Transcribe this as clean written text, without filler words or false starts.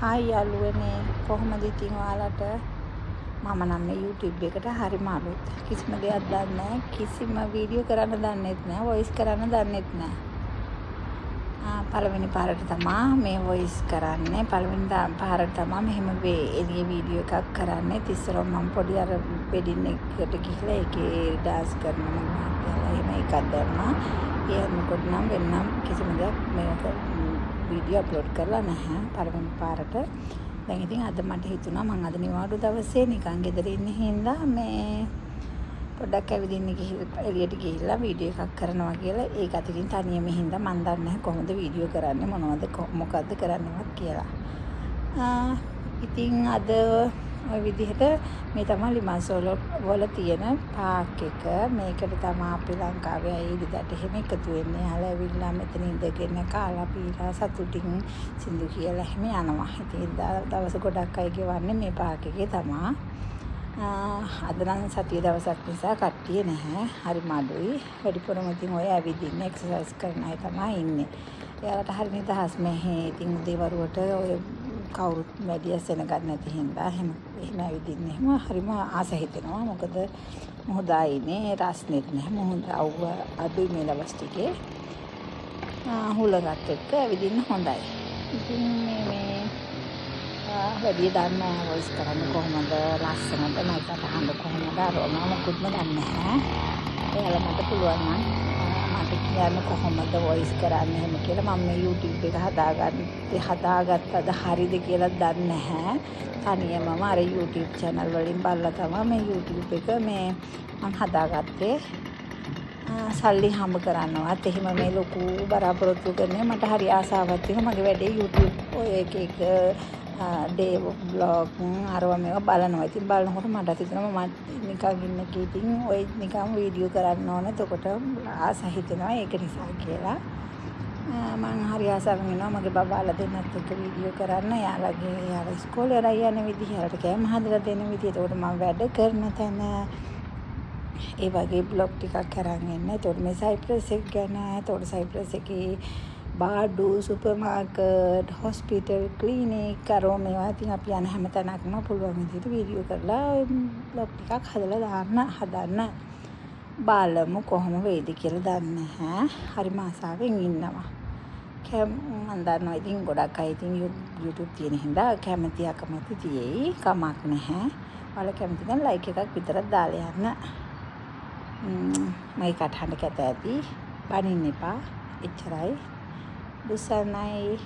Hi යාළුවනේ කොහොමද ඉතින් ඔයාලට මම නම් මේ YouTube එකට හරිම අලුත් කිසිම දෙයක් දන්නේ නැහැ කිසිම වීඩියෝ කරන්න දන්නෙත් නැහැ වොයිස් කරන්න දන්නෙත් නැහැ පළවෙනි පාරට තමයි මේ වොයිස් කරන්නේ පළවෙනි පාරට තමයි මෙහෙම එළිය වීඩියෝ එකක් කරන්නේ ඉතින් මම පොඩි අර වෙඩින් එකට ගිහලා ඒකේ ඩාන්ස් කරනවා මම එහෙම එකක් දැම්මා ඒ මොකද නම් වෙනම් කිසිම දෙයක් මේක වීඩියෝ අප්ලෝඩ් කරලා නැහැ පළවෙනි පාරට. දැන් ඉතින් අද මට හිතුණා මම අද නිවාඩු දවසේ නිකන් ගෙදර ඉන්න හින්දා මේ පොඩ්ඩක් ඇවිදින්න ගිහිල්ලා එළියට ගිහිල්ලා වීඩියෝ එකක් කරනවා කියලා. ඒක අතකින් තනියම හින්දා මම දන්නේ නැහැ කොහොමද වීඩියෝ කරන්නේ මොකද්ද කරන්නවත් කියලා. ඉතින් අද ඔය විදිහට මේ තමයි ලිමන්සෝල වල තියෙන පාක් එක. මේකට තමයි අපි ලංකාවේ අය ඉදිරියට එහෙම එකතු වෙන්නේ. යාළුවා ඇවිල්ලා මෙතන ඉඳගෙන කාලා පීලා සතුටින් සින්දු කියලා එහෙම යනවා. ඉතින් දවස් ගොඩක් අය ගෙවන්නේ මේ පාක් එකේ තමයි. අද නම් සතිය දවසක් නිසා කට්ටිය නැහැ. හරි මඩුයි. වැඩිපුරම ඉතින් ඔය ඇවිදින්න එක්සර්සයිස් කරන අය තමයි ඉන්නේ. එයාලට හරි නිදහස් මෙහෙ. ඉතින් උදේවරුවට ඔය කවුරුත් වැඩි සෙනගක් නැති හින්දා එහෙම ඇවිදින්න එහෙම හරිම ආස හිතෙනවා. මොකද මොහොත ආයිනේ රස්නෙත් නැහැ. මොහොත අවුව අඩුයි මේ දවස් ටිකේ. හුලඟත් එක්ක ඇවිදින්න හොඳයි. ඉතින් මේ වැඩි දන්න වොයිස් කරන්න කොහොමද ලස්සනට නැත්නම් අහන්න කොහොමද අරම මොකුත්ම දන්නේ නැහැ. එයාලා මට පුළුවන් නම් මට කියන්න කොහොමද වොයිස් කරන්නේ එහෙම කියලා. මම මේ YouTube එක හදාගත්තද හරිද කියලා දන්නේ නැහැ. තනියමම අර YouTube channel වලින් බලලා තමයි මේ YouTube එක මේ මම හදාගත්තේ. සල්ලි හම්බ කරන්නවත් එහෙම මේ ලොකු බලාපොරොත්තු කරන්නේ මට හරි ආසාවක් තියෙනවා. මගේ වැඩේ YouTube ඔය එක ඩේ බ්ලොග් අරවා මේවා බලනවා. ඉතින් බලනකොට මට හිතෙනවා මම නිකන් ඉන්න කීටින් ඔය නිකන් වීඩියෝ කරන්න ඕනේ. එතකොට ආස හිතෙනවා ඒක නිසා කියලා. මම හරි ආසාවෙන් ඉන්නවා මගේ බබාලා දෙන්නත් එක්ක වීඩියෝ කරන්න. යාලා ඉස්කෝලේ යන විදිහ, යාලට කෑම හදලා දෙන විදිහ. එතකොට මම වැඩ කරන තැන ඒ වගේ බ්ලොග් ටිකක් කරන් ඉන්න. එතකොට මේ සයිප්‍රස් එක ගැන, එතකොට සයිප්‍රස් එකේ බාඩු, සුපර් මාකට්, හොස්පිටල්, ක්ලිනික් කරෝ මේවා ඉතින් අපි යන හැම තැනකම පුළුවන් විදිහට වීඩියෝ කරලා බ්ලොග් ටිකක් හදලා හදන්න බලමු කොහොම වෙයිද කියලා දන්නේ නැහැ. හරිම ආසාවෙන් ඉන්නවා. මම දන්නවා ඉතින් ගොඩක් අය ඉතින් YouTube තියෙන හින්දා කැමති අකමැති තියෙයි. කමක් නැහැ. ඔයාලා කැමති නම් ලයික් එකක් විතරක් දාලා යන්න. මම කටහඬ කැත ඇති. බනින්න එපා. එච්චරයි. බුසනයි